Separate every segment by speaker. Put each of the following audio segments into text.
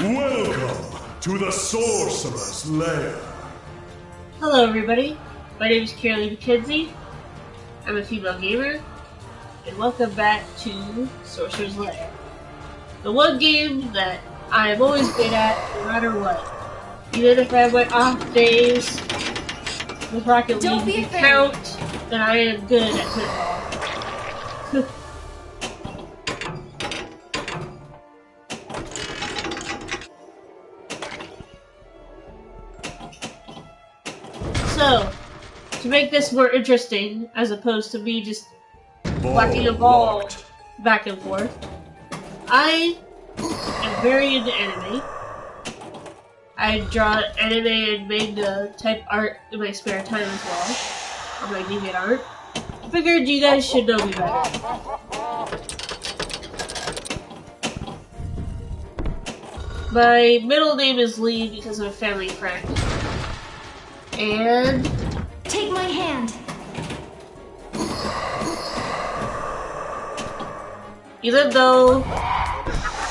Speaker 1: Welcome to the Sorcerer's lair.
Speaker 2: Hello everybody, my name is Kyra Lee Mackenzie. I'm a female gamer, and welcome back to Sorcerer's lair. The one game that I am always good at, no matter what. Even if I have my off days with Rocket League count, then I am good at football. So, to make this more interesting, as opposed to me just whacking a ball back and forth, I am very into anime. I draw anime and manga type art in my spare time as well, on my Deviantart. I figured you guys should know me better. My middle name is Lee because I'm a family friend. And
Speaker 3: take my hand.
Speaker 2: Even though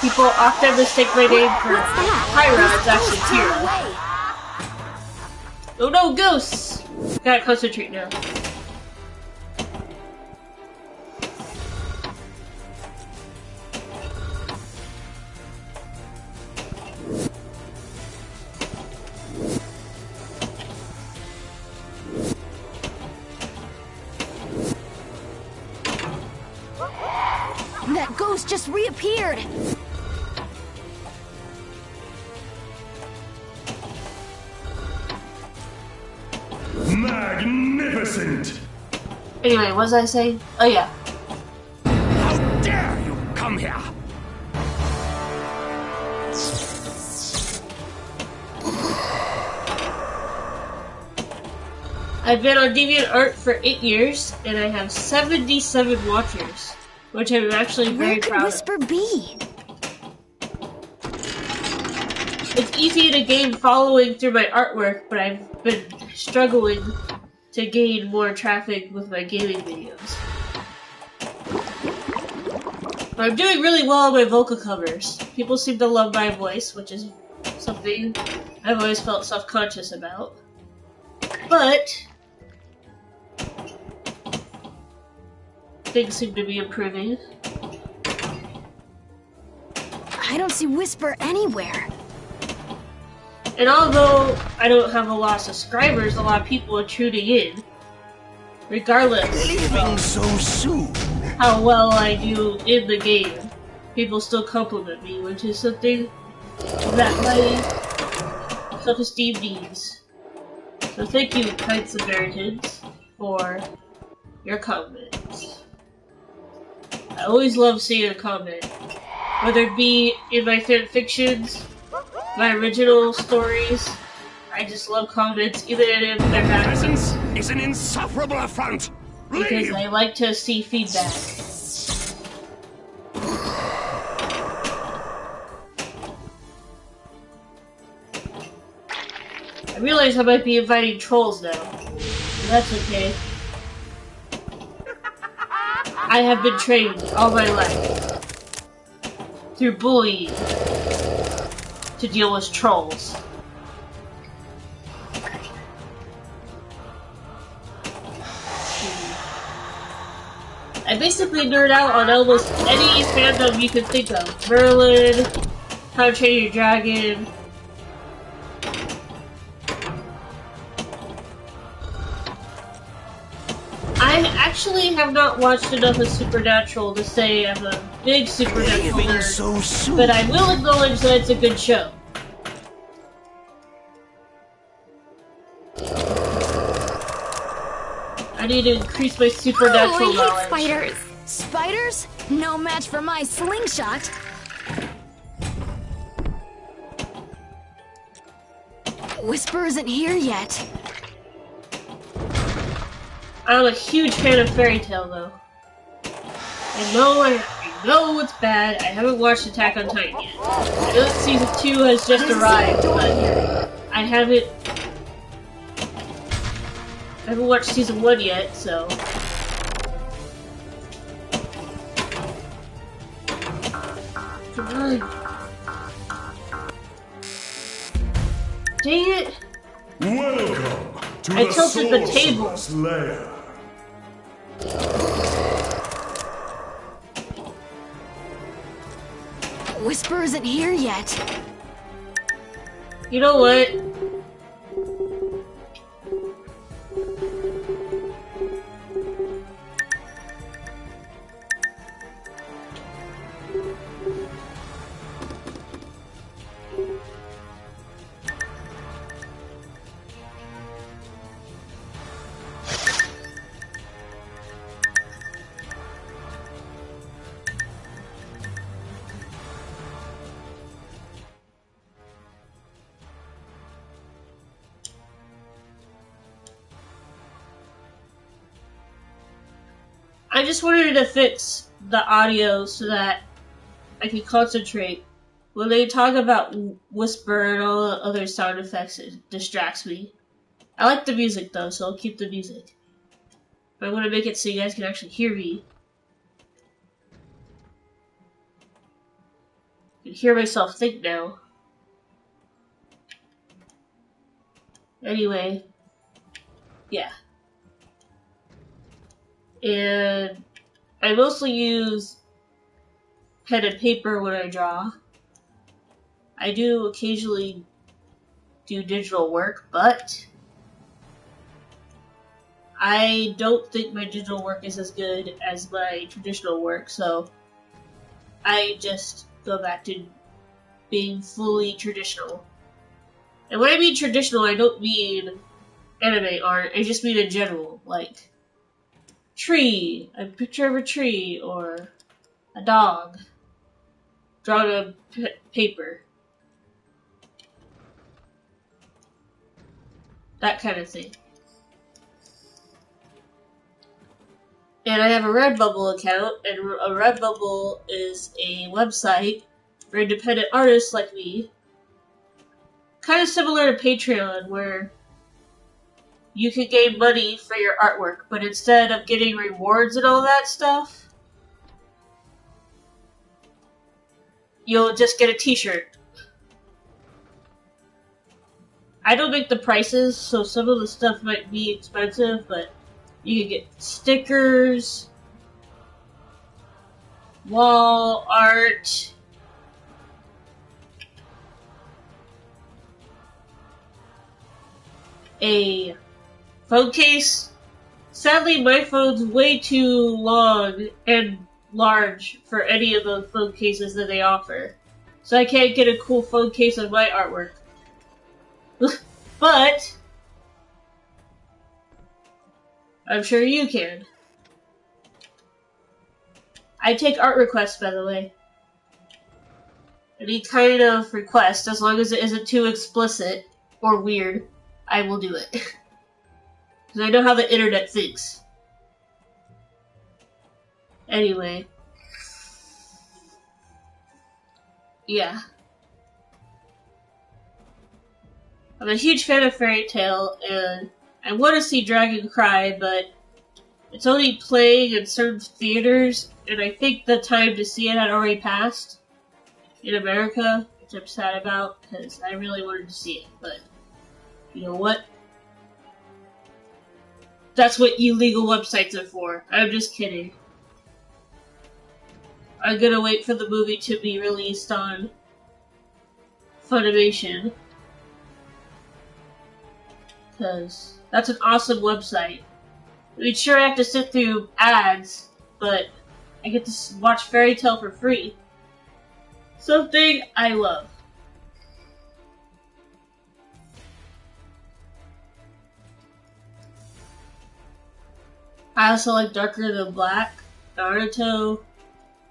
Speaker 2: people often mistake my name for Kyra, it's actually Kyra. Oh no, ghosts! Gotta concentrate now.
Speaker 3: That ghost just reappeared!
Speaker 1: Magnificent!
Speaker 2: Anyway, what was I saying? Oh yeah.
Speaker 1: How dare you come here!
Speaker 2: I've been on Deviantart for 8 years, and I have 77 watchers, which I'm actually very proud of.
Speaker 3: Where could Whisper be?
Speaker 2: It's easy to gain following through my artwork, but I've been struggling to gain more traffic with my gaming videos. But I'm doing really well on my vocal covers. People seem to love my voice, which is something I've always felt self-conscious about. But things seem to be improving.
Speaker 3: I don't see Whisper anywhere.
Speaker 2: And although I don't have a lot of subscribers, a lot of people are tuning in. Regardless of
Speaker 1: so soon.
Speaker 2: how well I do in the game, people still compliment me, which is something that my self-esteem needs. So thank you, kind Samaritans, for your comments. I always love seeing a comment, whether it be in my fanfictions, my original stories. I just love comments, even if they're bad.
Speaker 1: Presence is an insufferable affront.
Speaker 2: Because I like to see feedback. I realize I might be inviting trolls now. But that's okay. I have been trained all my life through bullying to deal with trolls. I basically nerd out on almost any fandom you can think of. Merlin, How to Train Your Dragon. I actually have not watched enough of Supernatural to say I'm a big Supernatural nerd, but I will acknowledge that it's a good show. I need to increase my supernatural knowledge.
Speaker 3: Spiders! Spiders? No match for my slingshot! Whisper isn't here yet.
Speaker 2: I'm a huge fan of Fairy Tail, though. I know it's bad. I haven't watched Attack on Titan yet. I know that season 2 has just arrived, but I haven't watched season 1 yet, so Come on. Dang it!
Speaker 1: Welcome to
Speaker 2: I
Speaker 1: the
Speaker 2: tilted the table.
Speaker 1: Sorcerer's lair.
Speaker 3: Whisper isn't here yet.
Speaker 2: You know what? I just wanted to fix the audio so that I can concentrate. When they talk about whisper and all the other sound effects, it distracts me. I like the music though, so I'll keep the music. But I want to make it so you guys can actually hear me. I can hear myself think now. Anyway, yeah. And I mostly use pen and paper when I draw. I do occasionally do digital work, but I don't think my digital work is as good as my traditional work, so I just go back to being fully traditional. And when I mean traditional, I don't mean anime art, I just mean in general, like tree, a picture of a tree, or a dog drawn on paper. That kind of thing. And I have a Redbubble account, and a Redbubble is a website for independent artists like me. Kind of similar to Patreon, where you can gain money for your artwork, but instead of getting rewards and all that stuff, you'll just get a t-shirt. I don't make the prices, so some of the stuff might be expensive, but you can get stickers, wall art, a phone case. Sadly, my phone's way too long and large for any of the phone cases that they offer, so I can't get a cool phone case of my artwork. But I'm sure you can. I take art requests, by the way. Any kind of request, as long as it isn't too explicit or weird, I will do it. Because I know how the internet thinks. Anyway. Yeah. I'm a huge fan of Fairy Tail, and I want to see Dragon Cry, but it's only playing in certain theaters, and I think the time to see it had already passed in America, which I'm sad about, because I really wanted to see it, but you know what? That's what illegal websites are for. I'm just kidding. I'm gonna wait for the movie to be released on Funimation, because that's an awesome website. I mean, sure, I have to sit through ads, but I get to watch Fairy Tail for free. Something I love. I also like Darker Than Black, Naruto,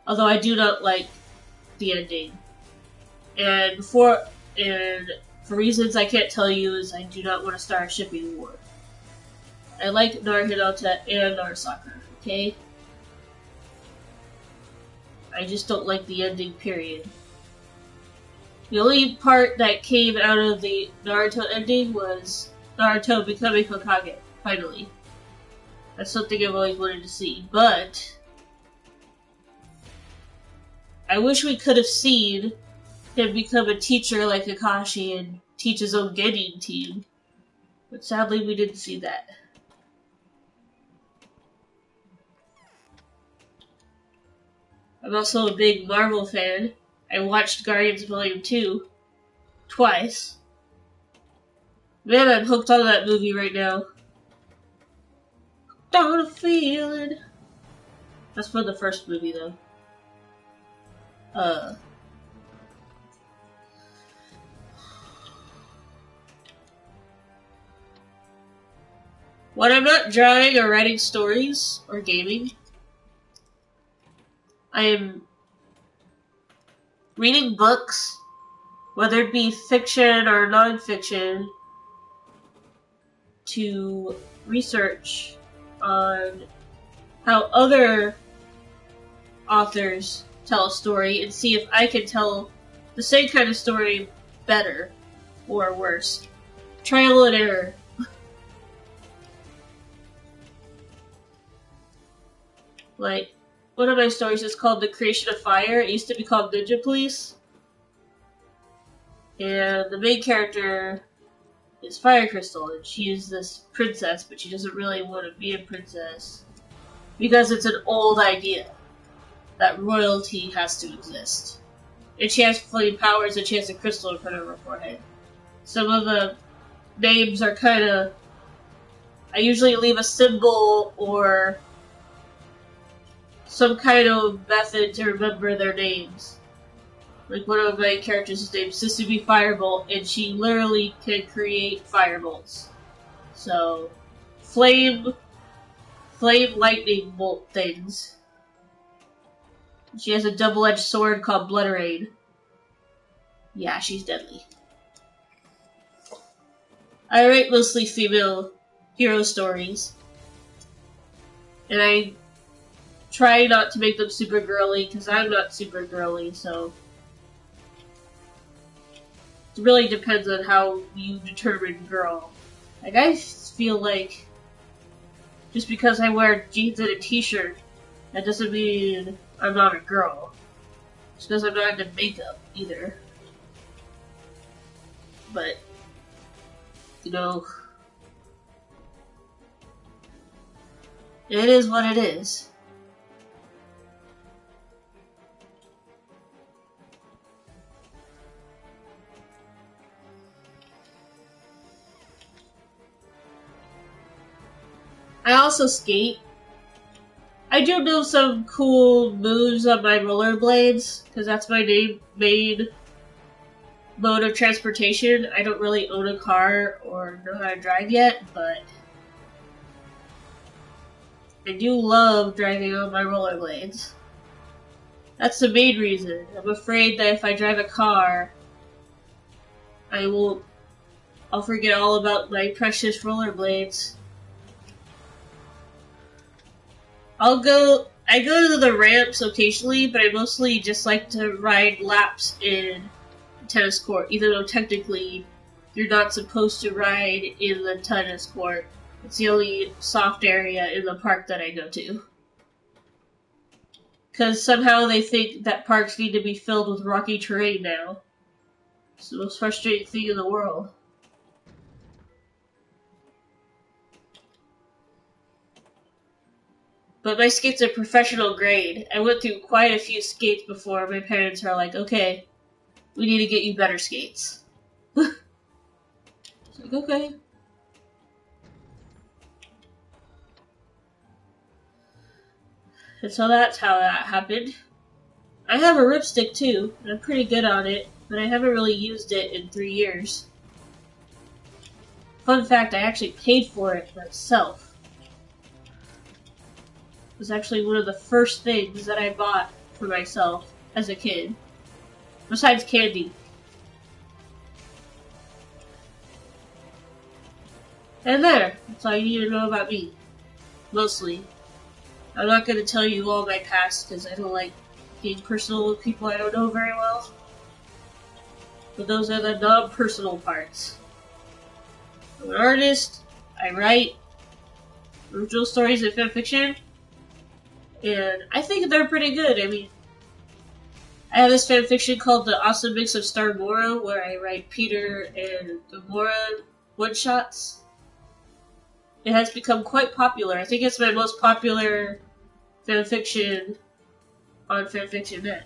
Speaker 2: although I do not like the ending. And for reasons I can't tell you, is I do not want to start a shipping war. I like Naruto and Naruto, okay? I just don't like the ending, period. The only part that came out of the Naruto ending was Naruto becoming Hokage, finally. That's something I've always wanted to see, but I wish we could have seen him become a teacher like Kakashi and teach his own gaming team. But sadly, we didn't see that. I'm also a big Marvel fan. I watched Guardians Volume 2 twice. Man, I'm hooked on that movie right now. Don't a feeling. That's for the first movie, though. When I'm not drawing or writing stories or gaming, I am reading books, whether it be fiction or non-fiction, to research on how other authors tell a story and see if I can tell the same kind of story better or worse. Trial and error. Like, one of my stories is called The Creation of Fire. It used to be called Ninja Police. And the main character is Fire Crystal, and she is this princess, but she doesn't really want to be a princess because it's an old idea that royalty has to exist. And she has flame powers, and she has a crystal in front of her forehead. Some of the names are kind of... I usually leave a symbol or some kind of method to remember their names. Like, one of my characters is named Sissy Firebolt, and she literally can create firebolts. So, flame lightning bolt things. She has a double-edged sword called Blooderaid. Yeah, she's deadly. I write mostly female hero stories. And I try not to make them super girly, because I'm not super girly, so... It really depends on how you determine girl. Like, I feel like just because I wear jeans and a t-shirt, that doesn't mean I'm not a girl. Just because I'm not into makeup, either. But, you know, it is what it is. I also skate. I do know some cool moves on my rollerblades, because that's my main mode of transportation. I don't really own a car or know how to drive yet, but I do love driving on my rollerblades. That's the main reason. I'm afraid that if I drive a car, I'll forget all about my precious rollerblades. I go to the ramps occasionally, but I mostly just like to ride laps in the tennis court, even though technically you're not supposed to ride in the tennis court. It's the only soft area in the park that I go to. Because somehow they think that parks need to be filled with rocky terrain now. It's the most frustrating thing in the world. But my skates are professional grade. I went through quite a few skates before my parents are like, okay, we need to get you better skates. It's like, okay. And so that's how that happened. I have a ripstick too, and I'm pretty good on it, but I haven't really used it in 3 years. Fun fact, I actually paid for it myself. It was actually one of the first things that I bought for myself as a kid. Besides candy. And there. That's all you need to know about me. Mostly. I'm not going to tell you all my past because I don't like being personal with people I don't know very well. But those are the non-personal parts. I'm an artist. I write original stories and fanfiction. And I think they're pretty good. I mean, I have this fanfiction called The Awesome Mix of Star Mora, where I write Peter and Gamora one-shots. It has become quite popular. I think it's my most popular fanfiction on fanfiction.net.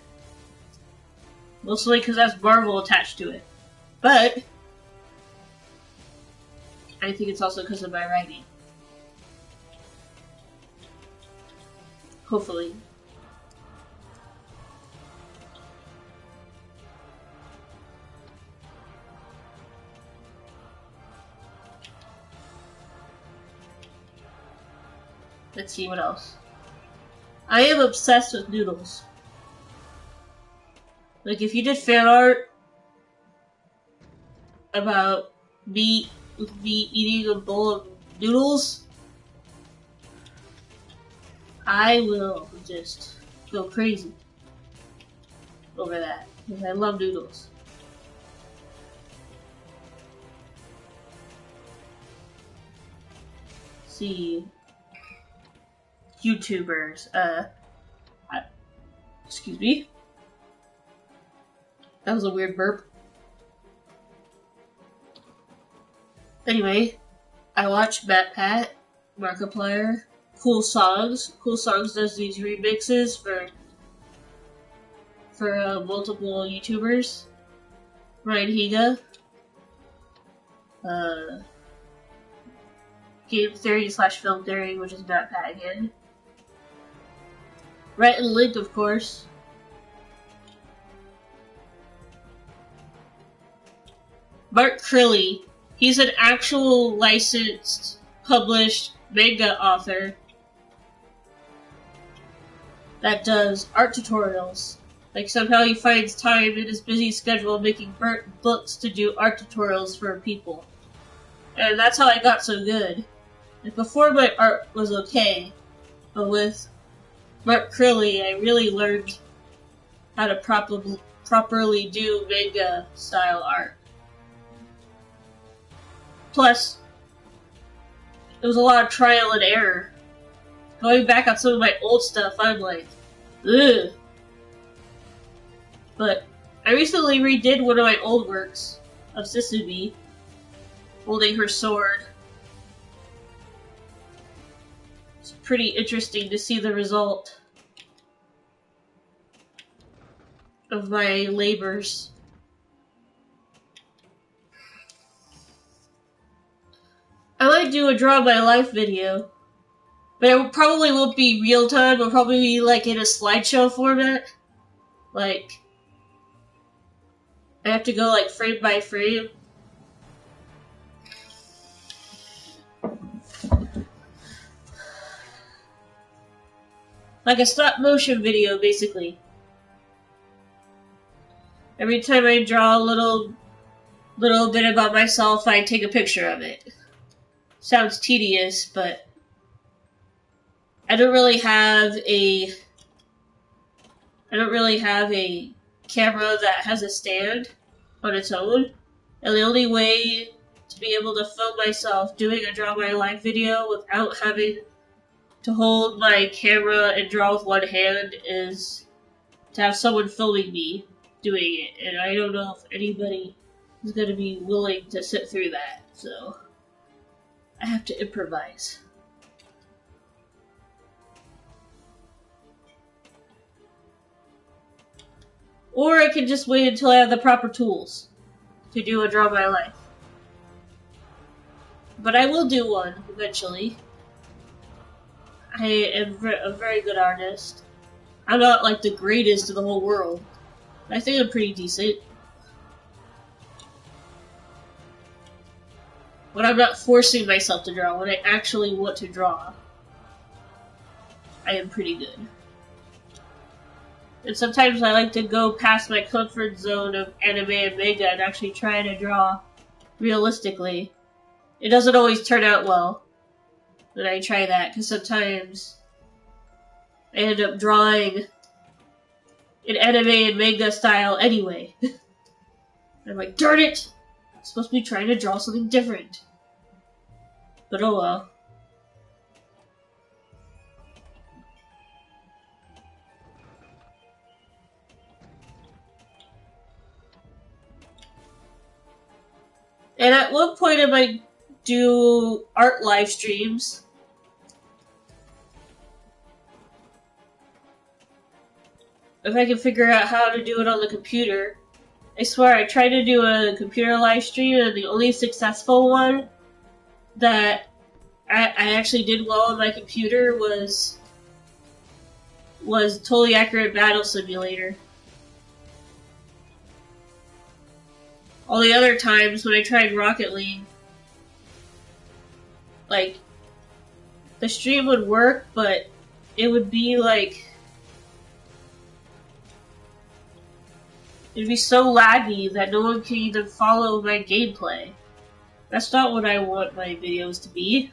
Speaker 2: Mostly because that's Marvel attached to it. But I think it's also because of my writing. Hopefully. Let's see what else. I am obsessed with noodles. Like, if you did fan art about me eating a bowl of noodles, I will just go crazy over that. Because I love noodles. Let's see. YouTubers. Excuse me. That was a weird burp. Anyway, I watch MatPat, Markiplier, Cool Songs. Cool Songs does these remixes for multiple YouTubers. Ryan Higa. Game Theory / Film Theory, which is MatPat again. Rhett and Link, of course. Mark Crilly. He's an actual licensed, published manga author that does art tutorials. Like, somehow he finds time in his busy schedule making books to do art tutorials for people. And that's how I got so good. Like, before, my art was okay, but with Mark Crilly, I really learned how to properly do manga style art. Plus, it was a lot of trial and error. Going back on some of my old stuff, I'm like, ugh. But I recently redid one of my old works of Sisumi, holding her sword. It's pretty interesting to see the result of my labors. I might do a draw my life video, but it probably won't be real time. It'll probably be like in a slideshow format. Like, I have to go like frame by frame. Like a stop motion video, basically. Every time I draw a little bit about myself, I take a picture of it. Sounds tedious, but I don't really have a camera that has a stand on its own. And the only way to be able to film myself doing a Draw My Life video without having to hold my camera and draw with one hand is to have someone filming me doing it. And I don't know if anybody is going to be willing to sit through that, so I have to improvise. Or I can just wait until I have the proper tools to do a Draw My Life. But I will do one eventually. I am a very good artist. I'm not like the greatest in the whole world, but I think I'm pretty decent. When I'm not forcing myself to draw, when I actually want to draw, I am pretty good. And sometimes I like to go past my comfort zone of anime and manga and actually try to draw realistically. It doesn't always turn out well when I try that, because sometimes I end up drawing in anime and manga style anyway. I'm like, darn it! I'm supposed to be trying to draw something different. But oh well. And at one point I might do art live streams. If I can figure out how to do it on the computer. I swear, I tried to do a computer live stream, and the only successful one that I actually did well on my computer was Totally Accurate Battle Simulator. All the other times when I tried Rocket League, like, the stream would work, but it would be like, it'd be so laggy that no one can even follow my gameplay. That's not what I want my videos to be.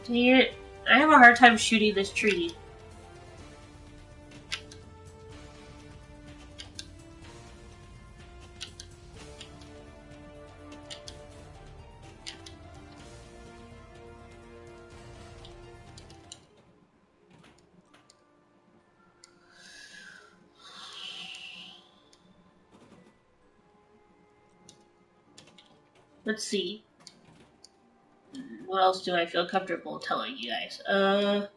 Speaker 2: Dang it. I have a hard time shooting this tree. Let's see. What else do I feel comfortable telling you guys? I'm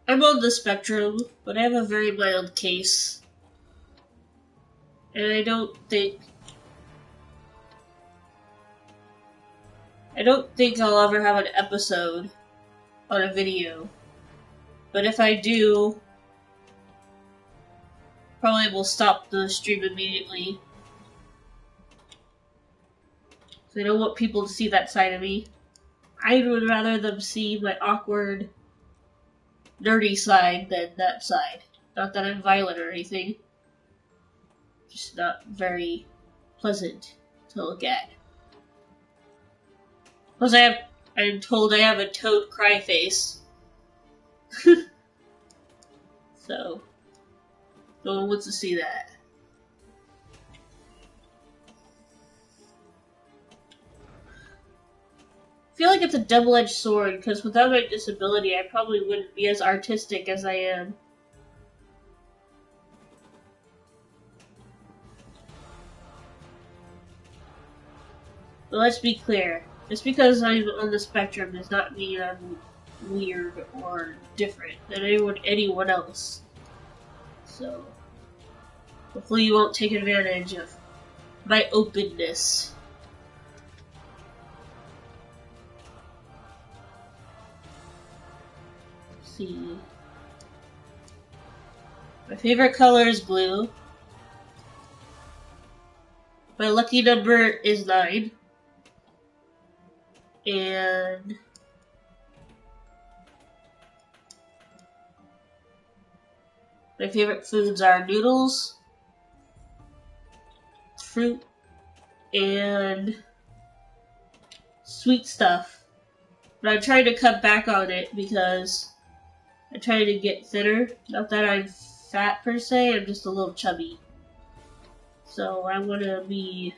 Speaker 2: on the spectrum, but I have a very mild case. And I don't think I'll ever have an episode on a video. But if I do, probably will stop the stream immediately. So I don't want people to see that side of me. I would rather them see my awkward, nerdy side than that side. Not that I'm violent or anything. Just not very pleasant to look at. Plus I'm told I have a toad cry face. So, no one wants to see that. I feel like it's a double-edged sword, because without my disability, I probably wouldn't be as artistic as I am. But let's be clear. Just because I'm on the spectrum does not mean I'm weird or different than anyone else. So, hopefully you won't take advantage of my openness. Let's see. My favorite color is blue. My lucky number is 9. And my favorite foods are noodles, fruit, and sweet stuff. But I'm trying to cut back on it because I'm trying to get thinner. Not that I'm fat per se, I'm just a little chubby. So I want to be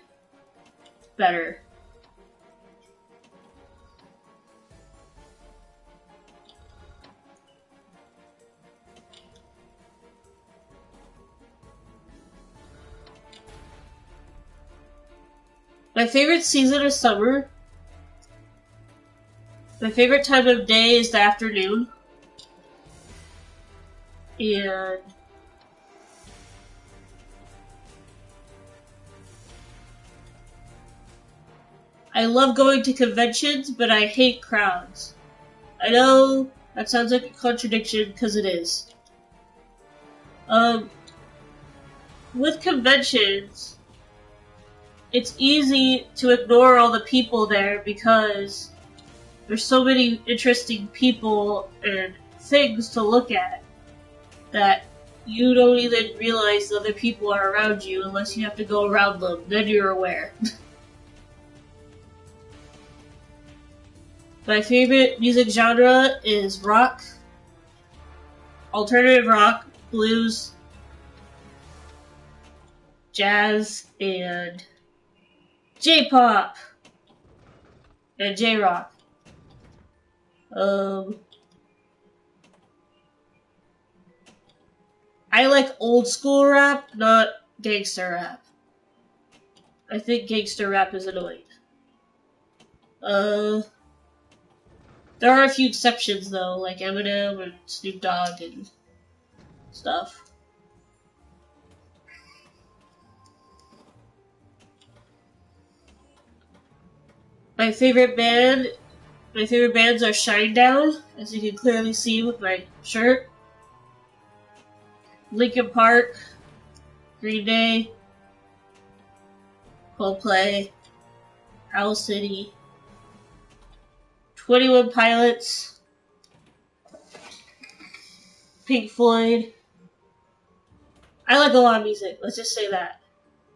Speaker 2: better. My favorite season is summer. My favorite time of day is the afternoon. And I love going to conventions, but I hate crowds. I know that sounds like a contradiction, because it is. With conventions, it's easy to ignore all the people there because there's so many interesting people and things to look at that you don't even realize the other people are around you unless you have to go around them. Then you're aware. My favorite music genre is rock, alternative rock, blues, jazz, and J-pop, and J-rock. I like old school rap, not gangster rap. I think gangster rap is annoying. There are a few exceptions though, like Eminem and Snoop Dogg and stuff. My favorite bands are Shinedown, as you can clearly see with my shirt. Linkin Park, Green Day, Coldplay, Owl City, 21 Pilots, Pink Floyd. I like a lot of music, let's just say that.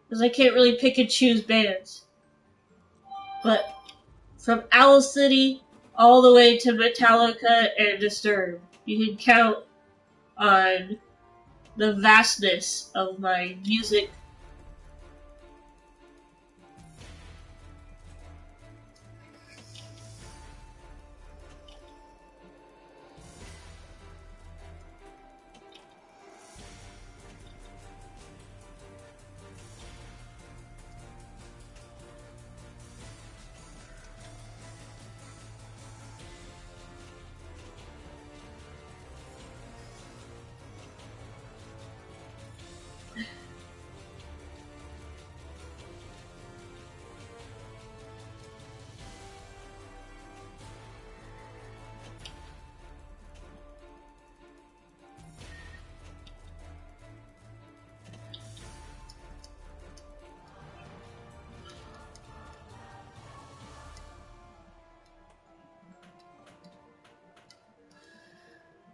Speaker 2: Because I can't really pick and choose bands. But from Owl City all the way to Metallica and Disturbed, you can count on the vastness of my music.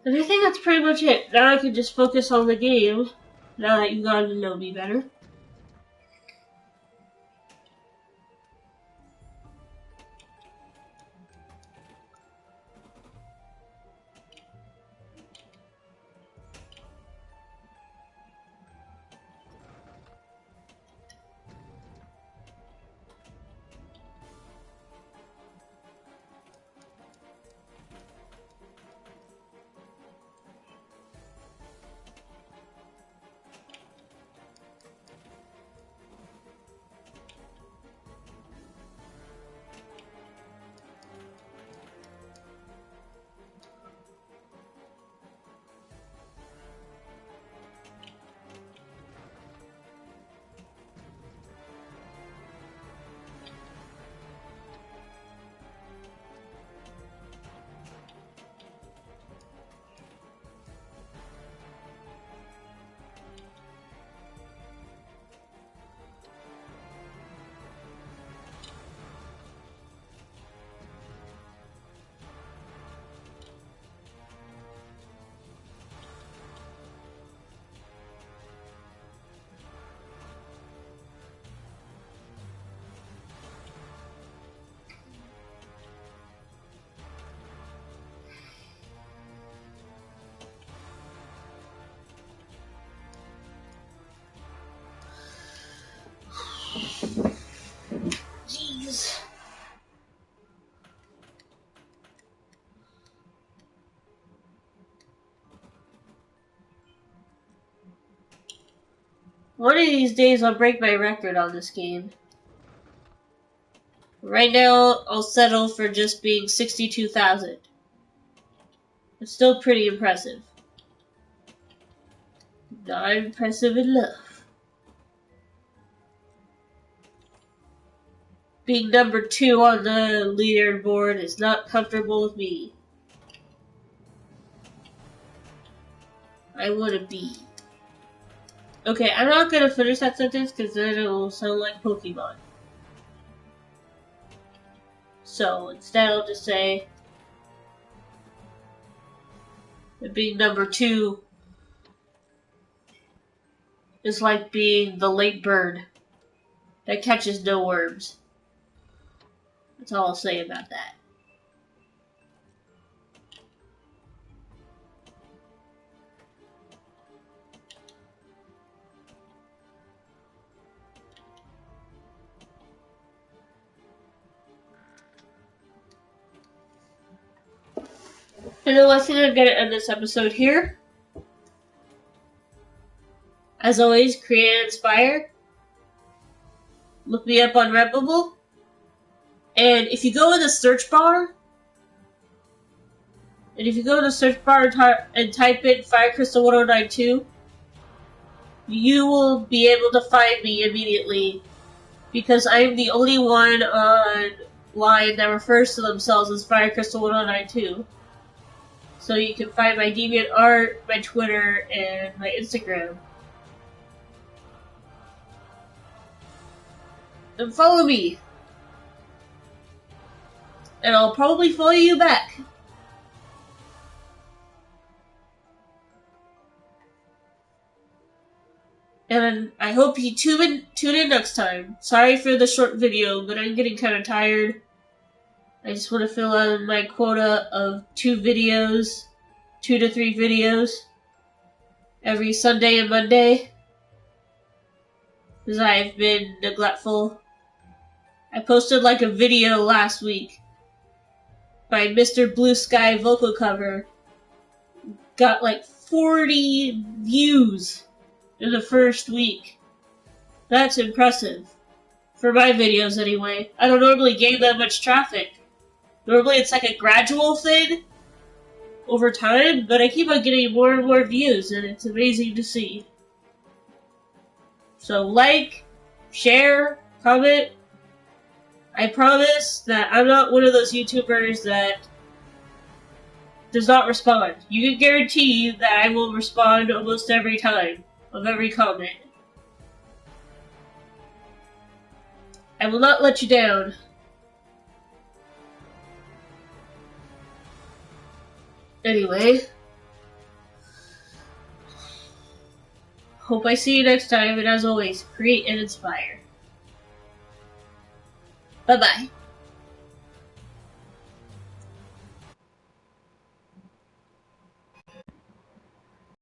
Speaker 2: And I think that's pretty much it. Now I can just focus on the game, now that you've gotten to know me better. Jeez. One of these days I'll break my record on this game. Right now I'll settle for just being 62,000. It's still pretty impressive. Not impressive enough. Being number 2 on the leaderboard is not comfortable with me. I want to be. Okay, I'm not gonna finish that sentence because then it will sound like Pokemon. So instead I'll just say that being number 2 is like being the late bird that catches no worms. That's all I'll say about that. And the last thing I'm gonna end this episode here. As always, create and inspire. Look me up on Redbubble. And if you go in the search bar, and type in Fire Crystal 1092, you will be able to find me immediately, because I am the only one online that refers to themselves as Fire Crystal 1092. So you can find my Deviantart, my Twitter, and my Instagram. And follow me. And I'll probably follow you back. And I hope you tune in next time. Sorry for the short video, but I'm getting kind of tired. I just want to fill out my quota of 2 to 3 videos, every Sunday and Monday, because I've been neglectful. I posted like a video last week by Mr. Blue Sky vocal cover. Got like 40 views in the first week. That's impressive. For my videos anyway. I don't normally gain that much traffic. Normally it's like a gradual thing over time, but I keep on getting more and more views, and it's amazing to see. So like, share, comment. I promise that I'm not one of those YouTubers that does not respond. You can guarantee that I will respond almost every time of every comment. I will not let you down. Anyway, hope I see you next time, and as always, create and inspire. Bye-bye.